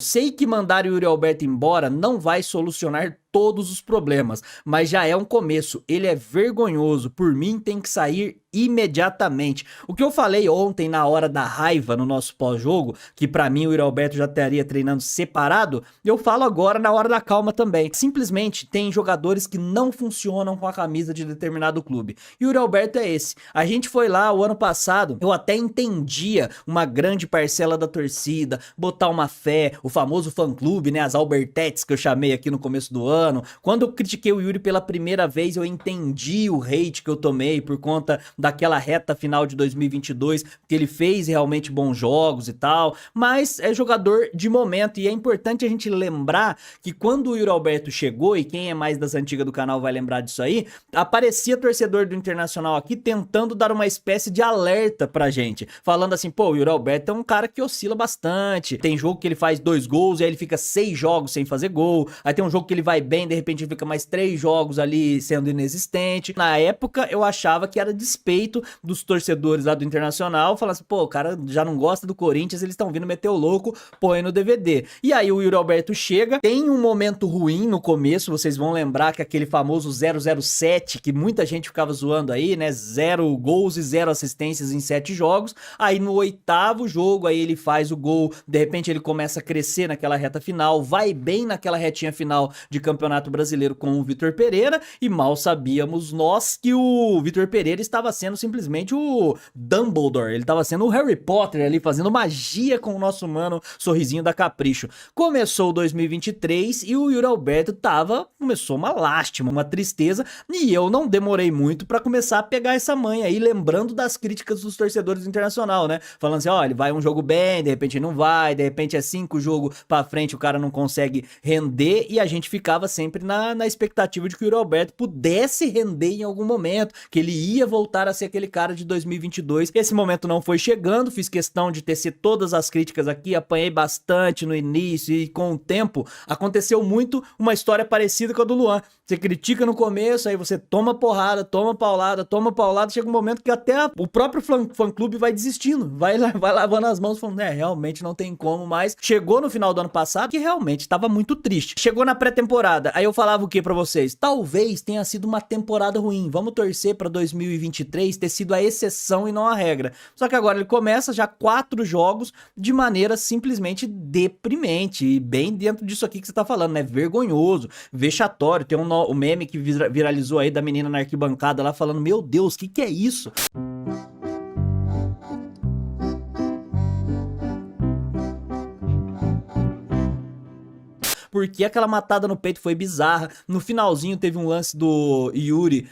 Sei que mandar o Yuri Alberto embora não vai solucionar todos os problemas, mas já é um começo. Ele é vergonhoso, por mim tem que sair imediatamente. O que eu falei ontem na hora da raiva no nosso pós-jogo, que pra mim o Yuri Alberto já estaria treinando separado, eu falo agora na hora da calma também. Simplesmente tem jogadores que não funcionam com a camisa de determinado clube. E o Yuri Alberto é esse. A gente foi lá o ano passado, eu até entendia uma grande parcela da torcida, botar uma fé, o famoso fã-clube, né, as Albertetes que eu chamei aqui no começo do ano. Quando eu critiquei o Yuri pela primeira vez, eu entendi o hate que eu tomei por conta daquela reta final de 2022, que ele fez realmente bons jogos e tal, mas é jogador de momento, e é importante a gente lembrar que quando o Yuri Alberto chegou, e quem é mais das antigas do canal vai lembrar disso aí, aparecia torcedor do Internacional aqui tentando dar uma espécie de alerta pra gente, falando assim, pô, o Yuri Alberto é um cara que oscila bastante, tem jogo que ele faz 2 gols e aí ele fica 6 jogos sem fazer gol, aí tem um jogo que ele vai bem, de repente fica mais 3 jogos ali sendo inexistente. Na época eu achava que era despeito dos torcedores lá do Internacional, falando assim, pô, o cara já não gosta do Corinthians, eles estão vindo meter o louco, põe no DVD. E aí o Yuri Alberto chega, tem um momento ruim no começo, vocês vão lembrar que aquele famoso 007, que muita gente ficava zoando aí, né, 0 gols e 0 assistências em 7 jogos, aí no 8º jogo, aí ele faz o gol, de repente ele começa a crescer naquela reta final, vai bem naquela retinha final de Campeonato Brasileiro com o Vitor Pereira, e mal sabíamos nós que o Vitor Pereira estava sendo simplesmente o Dumbledore, ele estava sendo o Harry Potter ali, fazendo magia com o nosso mano Sorrisinho da Capricho. Começou 2023 e o Yuri Alberto começou uma lástima, uma tristeza, e eu não demorei muito pra começar a pegar essa manha aí, lembrando das críticas dos torcedores do Internacional, né? Falando assim, ó, ele vai um jogo bem, de repente não vai, de repente é 5 jogos pra frente o cara não consegue render, e a gente ficava sempre na expectativa de que o Yuri Alberto pudesse render em algum momento, que ele ia voltar a ser aquele cara de 2022. Esse momento não foi chegando, fiz questão de tecer todas as críticas aqui, apanhei bastante no início e com o tempo aconteceu muito uma história parecida com a do Luan. Você critica no começo, aí você toma porrada, toma paulada, chega um momento que até o próprio fã-clube vai desistindo, vai lavando as mãos falando, realmente não tem como mais. Chegou no final do ano passado que realmente estava muito triste. Chegou na pré-temporada, aí eu falava o que pra vocês? Talvez tenha sido uma temporada ruim, vamos torcer pra 2023 ter sido a exceção e não a regra. Só que agora ele começa já 4 jogos de maneira simplesmente deprimente, e bem dentro disso aqui que você tá falando, né? Vergonhoso, vexatório. Tem o meme que viralizou aí da menina na arquibancada lá falando, meu Deus, o que é isso? Porque aquela matada no peito foi bizarra. No finalzinho teve um lance do Yuri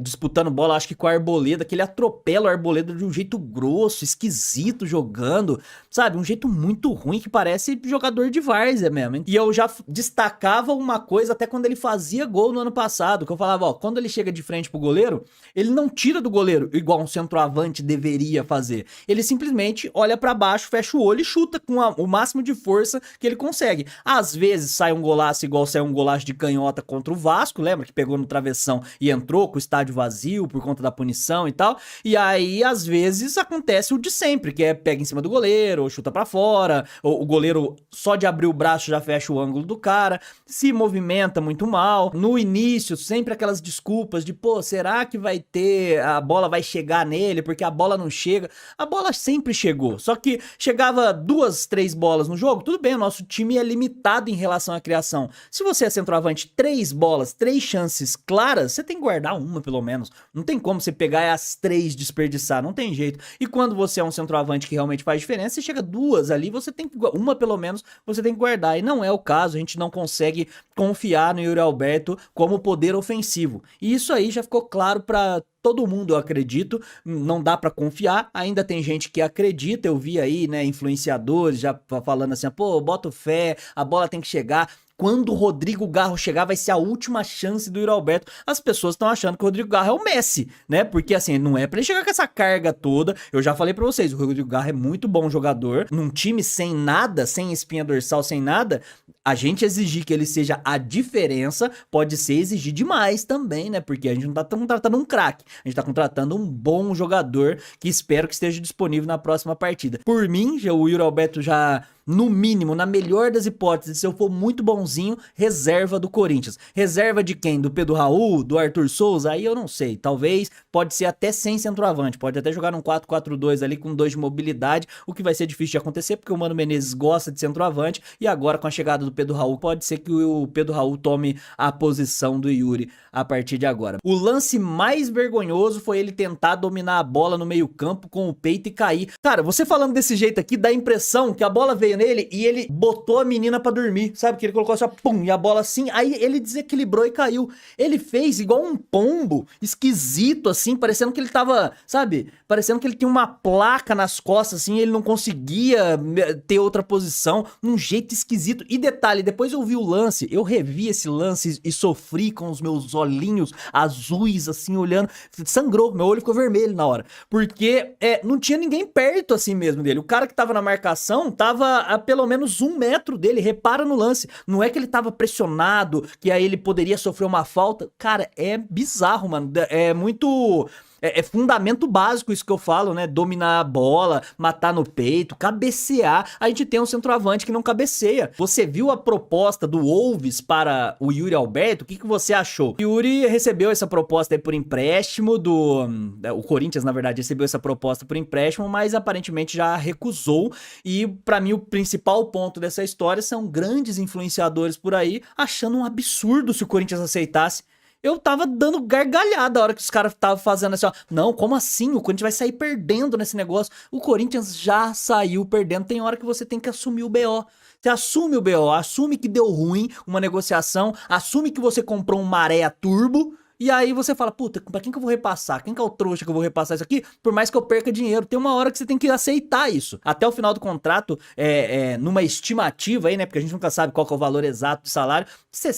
disputando bola, acho que com a Arboleda, que ele atropela o Arboleda de um jeito grosso, esquisito jogando, sabe? Um jeito muito ruim que parece jogador de várzea mesmo, hein? E eu já destacava uma coisa até quando ele fazia gol no ano passado, que eu falava, ó, quando ele chega de frente pro goleiro, ele não tira do goleiro igual um centroavante deveria fazer. Ele simplesmente olha pra baixo, fecha o olho e chuta com o máximo de força que ele consegue. Às vezes sai um golaço igual saiu um golaço de canhota contra o Vasco, lembra? Que pegou no travessão e entrou com o estádio vazio por conta da punição e tal. E aí, às vezes, acontece o de sempre, que é pega em cima do goleiro, ou chuta pra fora, ou o goleiro só de abrir o braço já fecha o ângulo do cara, se movimenta muito mal. No início, sempre aquelas desculpas de, pô, será que vai ter, a bola vai chegar nele, porque a bola não chega. A bola sempre chegou, só que chegava 2, 3 bolas no jogo, tudo bem, o nosso time é limitado em relação à criação. Se você é centroavante, 3 bolas, 3 chances claras, você tem que guardar uma pelo menos. Não tem como você pegar e as 3 desperdiçar, não tem jeito. E quando você é um centroavante que realmente faz diferença, você chega 2 ali, você tem que, uma pelo menos, você tem que guardar. E não é o caso, a gente não consegue confiar no Yuri Alberto como poder ofensivo. E isso aí já ficou claro pra todo mundo, eu acredito, não dá pra confiar, ainda tem gente que acredita, eu vi aí, né, influenciadores já falando assim, pô, bota fé, a bola tem que chegar. Quando o Rodrigo Garro chegar, vai ser a última chance do Yuri Alberto. As pessoas estão achando que o Rodrigo Garro é o Messi, né? Porque assim, não é pra ele chegar com essa carga toda. Eu já falei pra vocês, o Rodrigo Garro é muito bom jogador. Num time sem nada, sem espinha dorsal, sem nada, A gente exigir que ele seja a diferença pode ser exigir demais também, né? Porque a gente não tá contratando um craque, a gente tá contratando um bom jogador que espero que esteja disponível na próxima partida. Por mim, o Yuri Alberto já, no mínimo, na melhor das hipóteses, se eu for muito bonzinho, reserva do Corinthians. Reserva de quem? Do Pedro Raul? Do Arthur Souza? Aí eu não sei. Talvez, pode ser até sem centroavante. Pode até jogar num 4-4-2 ali com 2 de mobilidade, o que vai ser difícil de acontecer, porque o Mano Menezes gosta de centroavante, e agora com a chegada do Pedro Raul, pode ser que o Pedro Raul tome a posição do Yuri a partir de agora. O lance mais vergonhoso foi ele tentar dominar a bola no meio campo com o peito e cair. Cara, você falando desse jeito aqui, dá a impressão que a bola veio nele e ele botou a menina pra dormir, sabe? Que ele colocou assim, ó, pum, e a bola assim, aí ele desequilibrou e caiu. Ele fez igual um pombo, esquisito assim, parecendo que ele tava, sabe? Parecendo que ele tinha uma placa nas costas, assim, ele não conseguia ter outra posição, um jeito esquisito. E detalhe, depois eu vi o lance, eu revi esse lance e sofri com os meus olhinhos azuis, assim, olhando, sangrou, meu olho ficou vermelho na hora, porque não tinha ninguém perto, assim mesmo, dele. O cara que tava na marcação tava a pelo menos 1 metro dele, repara no lance, não é que ele tava pressionado, que aí ele poderia sofrer uma falta. Cara, é bizarro, mano, é muito... É fundamento básico isso que eu falo, né? Dominar a bola, matar no peito, cabecear. A gente tem um centroavante que não cabeceia. Você viu a proposta do Wolves para o Yuri Alberto? O que você achou? O Yuri recebeu essa proposta aí por empréstimo o Corinthians, na verdade, recebeu essa proposta por empréstimo, mas aparentemente já recusou. E pra mim o principal ponto dessa história são grandes influenciadores por aí achando um absurdo se o Corinthians aceitasse. Eu tava dando gargalhada a hora que os caras estavam fazendo assim, ó. Não, como assim? O Corinthians vai sair perdendo nesse negócio. O Corinthians já saiu perdendo. Tem hora que você tem que assumir o BO. Você assume o BO, assume que deu ruim uma negociação, assume que você comprou um maré a turbo. E aí você fala, puta, pra quem que eu vou repassar? Quem que é o trouxa que eu vou repassar isso aqui? Por mais que eu perca dinheiro, tem uma hora que você tem que aceitar isso. Até o final do contrato, numa estimativa aí, né? Porque a gente nunca sabe qual que é o valor exato do salário,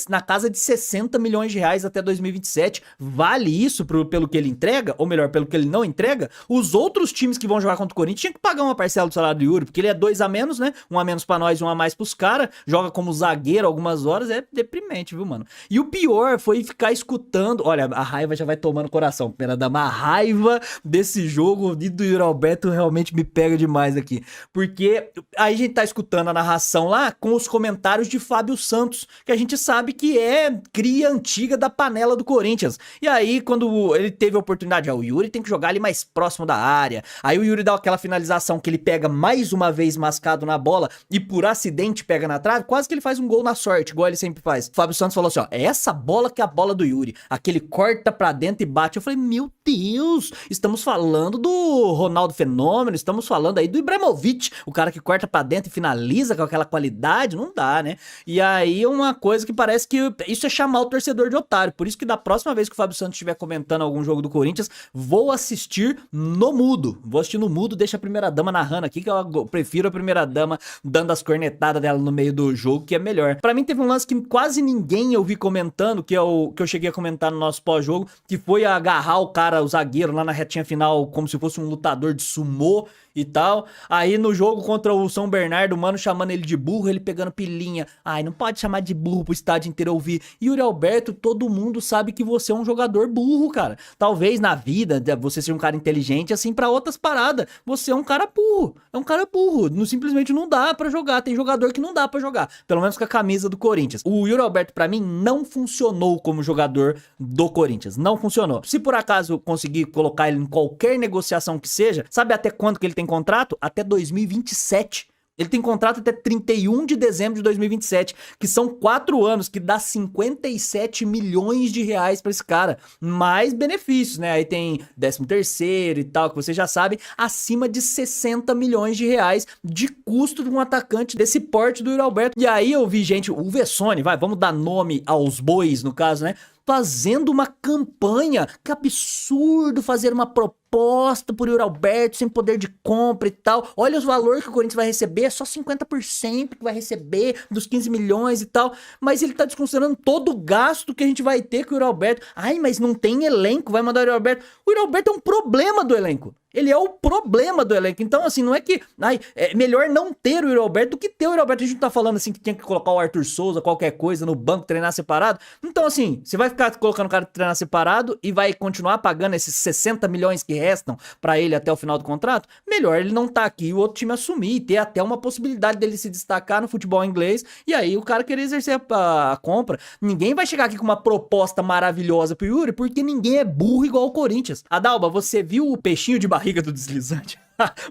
na casa de 60 milhões de reais até 2027. Vale isso pelo que ele entrega? Ou melhor, pelo que ele não entrega? Os outros times que vão jogar contra o Corinthians tinham que pagar uma parcela do salário do Yuri, porque ele é 2 a menos, né? 1 a menos pra nós e 1 a mais pros caras. Joga como zagueiro algumas horas, é deprimente, viu, mano? E o pior foi ficar escutando. Olha, a raiva já vai tomando o coração. Primeira dama, a raiva desse jogo e do Yuri Alberto realmente me pega demais aqui. Porque aí a gente tá escutando a narração lá com os comentários de Fábio Santos, que a gente sabe que é cria antiga da panela do Corinthians. E aí, quando ele teve a oportunidade, o Yuri tem que jogar ali mais próximo da área. Aí o Yuri dá aquela finalização que ele pega mais uma vez mascado na bola e por acidente pega na trave, quase que ele faz um gol na sorte, igual ele sempre faz. O Fábio Santos falou assim, ó, é essa bola que é a bola do Yuri. Aquele corta pra dentro e bate. Eu falei, meu Deus, estamos falando do Ronaldo Fenômeno, estamos falando aí do Ibrahimovic, o cara que corta pra dentro e finaliza com aquela qualidade, não dá, né? E aí uma coisa que parece que isso é chamar o torcedor de otário, por isso que da próxima vez que o Fábio Santos estiver comentando algum jogo do Corinthians, vou assistir no mudo, deixa a primeira dama narrando aqui, que eu prefiro a primeira dama dando as cornetadas dela no meio do jogo, que é melhor. Pra mim teve um lance que quase ninguém eu vi comentando, que eu cheguei a comentar no nosso pós-jogo, que foi agarrar o cara, o zagueiro, lá na retinha final, como se fosse um lutador de sumô e tal. Aí no jogo contra o São Bernardo, o mano chamando ele de burro, ele pegando pilinha. Ai, não pode chamar de burro pro estádio inteiro ouvir. Yuri Alberto, todo mundo sabe que você é um jogador burro, cara. Talvez na vida você seja um cara inteligente, assim, pra outras paradas. Você é um cara burro. É um cara burro. Simplesmente não dá pra jogar. Tem jogador que não dá pra jogar. Pelo menos com a camisa do Corinthians. O Yuri Alberto, pra mim, não funcionou como jogador do Corinthians. Não funcionou. Se por acaso conseguir colocar ele em qualquer negociação que seja, sabe até quando que ele tem contrato? Até 2027. Ele tem contrato até 31 de dezembro de 2027, que são 4 anos, que dá 57 milhões de reais pra esse cara. Mais benefícios, né? Aí tem 13º e tal, que você já sabe, acima de 60 milhões de reais de custo de um atacante desse porte do Yuri Alberto. E aí eu vi gente, o Vessone, vamos dar nome aos bois, no caso, né? Fazendo uma campanha, que absurdo fazer uma proposta proposta por Yuri Alberto, sem poder de compra e tal. Olha os valores que o Corinthians vai receber, é só 50% que vai receber dos 15 milhões e tal. Mas ele tá desconsiderando todo o gasto que a gente vai ter com o Yuri Alberto. Ai, mas não tem elenco, vai mandar o Yuri Alberto. O Yuri Alberto é um problema do elenco. Ele é o problema do elenco. Então, assim, não é que... Ai, é melhor não ter o Yuri Alberto do que ter o Yuri Alberto. A gente não tá falando, assim, que tinha que colocar o Arthur Souza, qualquer coisa, no banco, treinar separado. Então, assim, você vai ficar colocando o cara treinar separado e vai continuar pagando esses 60 milhões que restam pra ele até o final do contrato? Melhor ele não tá aqui e o outro time assumir e ter até uma possibilidade dele se destacar no futebol inglês e aí o cara querer exercer a compra. Ninguém vai chegar aqui com uma proposta maravilhosa pro Yuri porque ninguém é burro igual o Corinthians. Adalba, você viu o peixinho de barriga do deslizante?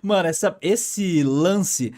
Mano, esse lance,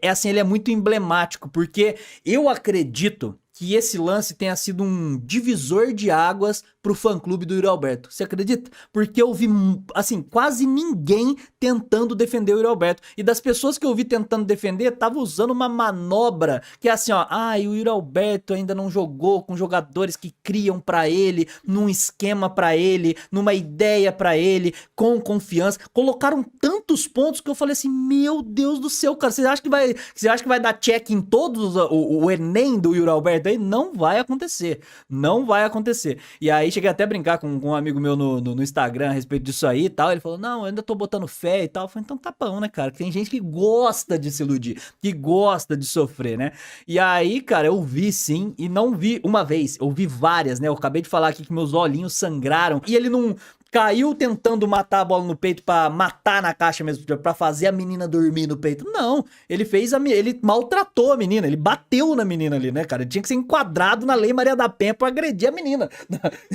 assim, ele é muito emblemático, porque eu acredito que esse lance tenha sido um divisor de águas pro fã-clube do Yuri Alberto. Você acredita? Porque eu vi, assim, quase ninguém tentando defender o Yuri Alberto. E das pessoas que eu vi tentando defender, tava usando uma manobra que é assim, ó, o Yuri Alberto ainda não jogou com jogadores que criam pra ele, num esquema pra ele, numa ideia pra ele, com confiança. Colocaram tantos pontos que eu falei assim, meu Deus do céu, cara, você acha que vai dar check em todos o Enem do Yuri Alberto aí? Não vai acontecer. Não vai acontecer. E aí cheguei até a brincar com um amigo meu no Instagram a respeito disso aí e tal. Ele falou, não, eu ainda tô botando fé e tal. Eu falei, então tá bom, né, cara? Tem gente que gosta de se iludir, que gosta de sofrer, né? E aí, cara, eu vi sim, e não vi uma vez, eu vi várias, né? Eu acabei de falar aqui que meus olhinhos sangraram. E ele não... caiu tentando matar a bola no peito pra matar na caixa mesmo, pra fazer a menina dormir no peito. Não, ele ele maltratou a menina, ele bateu na menina ali, né, cara? Ele tinha que ser enquadrado na Lei Maria da Penha pra agredir a menina.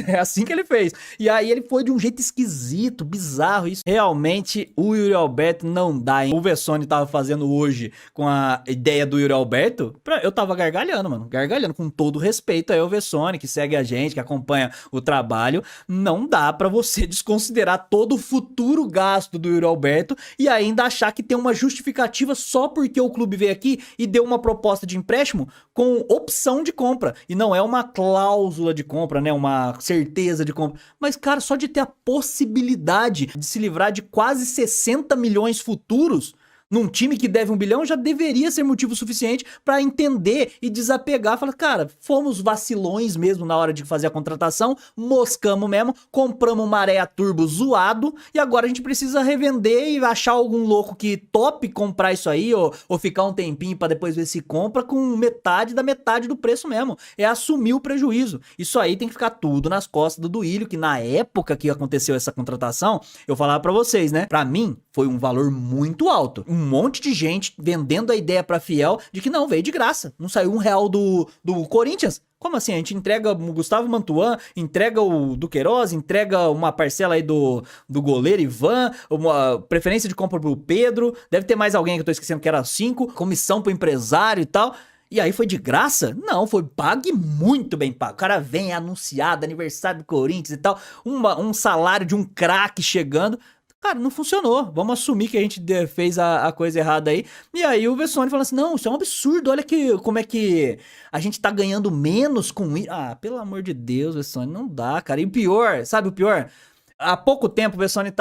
É assim que ele fez. E aí ele foi de um jeito esquisito, bizarro. Isso realmente o Yuri Alberto não dá, hein? O Vessone tava fazendo hoje com a ideia do Yuri Alberto, eu tava gargalhando, mano. Gargalhando, com todo respeito aí ao Vessone, que segue a gente, que acompanha o trabalho. Não dá pra você desconsiderar todo o futuro gasto do Yuri Alberto e ainda achar que tem uma justificativa só porque o clube veio aqui e deu uma proposta de empréstimo com opção de compra. E não é uma cláusula de compra, né? Uma certeza de compra. Mas, cara, só de ter a possibilidade de se livrar de quase 60 milhões futuros num time que deve 1 bilhão, já deveria ser motivo suficiente pra entender e desapegar. Falar, cara, fomos vacilões mesmo na hora de fazer a contratação, moscamos mesmo, compramos um maré a turbo zoado e agora a gente precisa revender e achar algum louco que tope comprar isso aí ou ficar um tempinho pra depois ver se compra com metade da metade do preço mesmo. É assumir o prejuízo. Isso aí tem que ficar tudo nas costas do Duílio, que na época que aconteceu essa contratação, eu falava pra vocês, né? Pra mim, foi um valor muito alto. Um monte de gente vendendo a ideia pra fiel de que não, veio de graça. Não saiu R$1 do Corinthians. Como assim? A gente entrega o Gustavo Mantuan, entrega o Duqueiroz, entrega uma parcela aí do goleiro Ivan, uma preferência de compra pro Pedro, deve ter mais alguém que eu tô esquecendo que era 5, comissão pro empresário e tal. E aí foi de graça? Não, foi pago e muito bem pago. O cara vem anunciado, aniversário do Corinthians e tal, um salário de um craque chegando. Cara, não funcionou. Vamos assumir que a gente fez a coisa errada aí. E aí o Vessone falou assim, não, isso é um absurdo. Olha como é que a gente tá ganhando menos com isso. Ah, pelo amor de Deus, Vessone, não dá, cara. E o pior, sabe o pior? Há pouco tempo o Vessone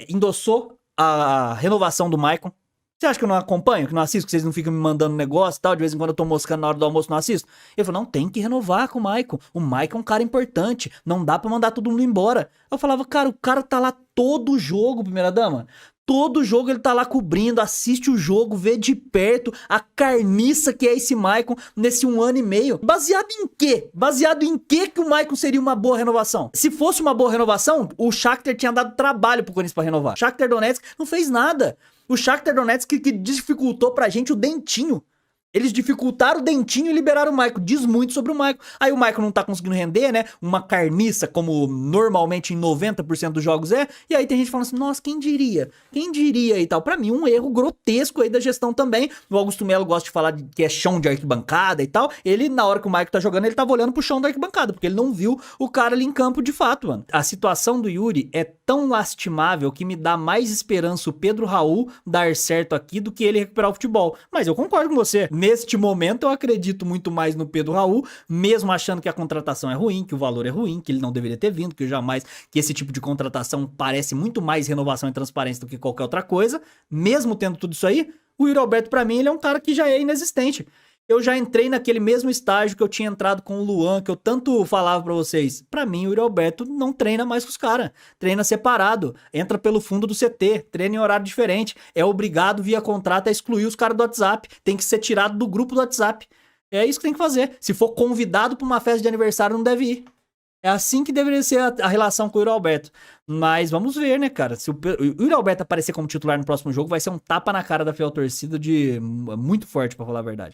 endossou a renovação do Maicon. Você acha que eu não acompanho, que não assisto, que vocês não ficam me mandando negócio e tal? De vez em quando eu tô moscando na hora do almoço, não assisto? Ele falou, não, tem que renovar com o Maicon. O Maicon é um cara importante, não dá pra mandar todo mundo embora. Eu falava, cara, o cara tá lá todo jogo, primeira dama. Todo jogo ele tá lá cobrindo, assiste o jogo, vê de perto a carniça que é esse Maicon nesse 1 ano e meio. Baseado em quê? Baseado em quê que o Maicon seria uma boa renovação? Se fosse uma boa renovação, o Shakhtar tinha dado trabalho pro Corinthians pra renovar. O Shakhtar Donetsk não fez nada. O Shakhtar Donetsk que dificultou pra gente o Dentinho. Eles dificultaram o Dentinho e liberaram o Maicon. Diz muito sobre o Maicon. Aí o Maicon não tá conseguindo render, né? Uma carniça, como normalmente em 90% dos jogos é. E aí tem gente falando assim, nossa, quem diria? Quem diria e tal? Pra mim, um erro grotesco aí da gestão também. O Augusto Melo gosta de falar que é chão de arquibancada e tal. Ele, na hora que o Maicon tá jogando, ele tava olhando pro chão da arquibancada, porque ele não viu o cara ali em campo de fato, mano. A situação do Yuri é tão lastimável que me dá mais esperança o Pedro Raul dar certo aqui do que ele recuperar o futebol. Mas eu concordo com você. neste momento eu acredito muito mais no Pedro Raul, mesmo achando que a contratação é ruim, que o valor é ruim, que ele não deveria ter vindo, que esse tipo de contratação parece muito mais renovação e transparência do que qualquer outra coisa, mesmo tendo tudo isso aí, o Yuri Alberto pra mim ele é um cara que já é inexistente. Eu já entrei naquele mesmo estágio que eu tinha entrado com o Luan, que eu tanto falava pra vocês. Pra mim, o Yuri Alberto não treina mais com os caras. Treina separado, entra pelo fundo do CT, treina em horário diferente. É obrigado, via contrato, a excluir os caras do WhatsApp. Tem que ser tirado do grupo do WhatsApp. É isso que tem que fazer. Se for convidado pra uma festa de aniversário, não deve ir. É assim que deveria ser a relação com o Yuri Alberto. Mas vamos ver, né, cara? Se o Yuri Alberto aparecer como titular no próximo jogo, vai ser um tapa na cara da fiel torcida muito forte, pra falar a verdade.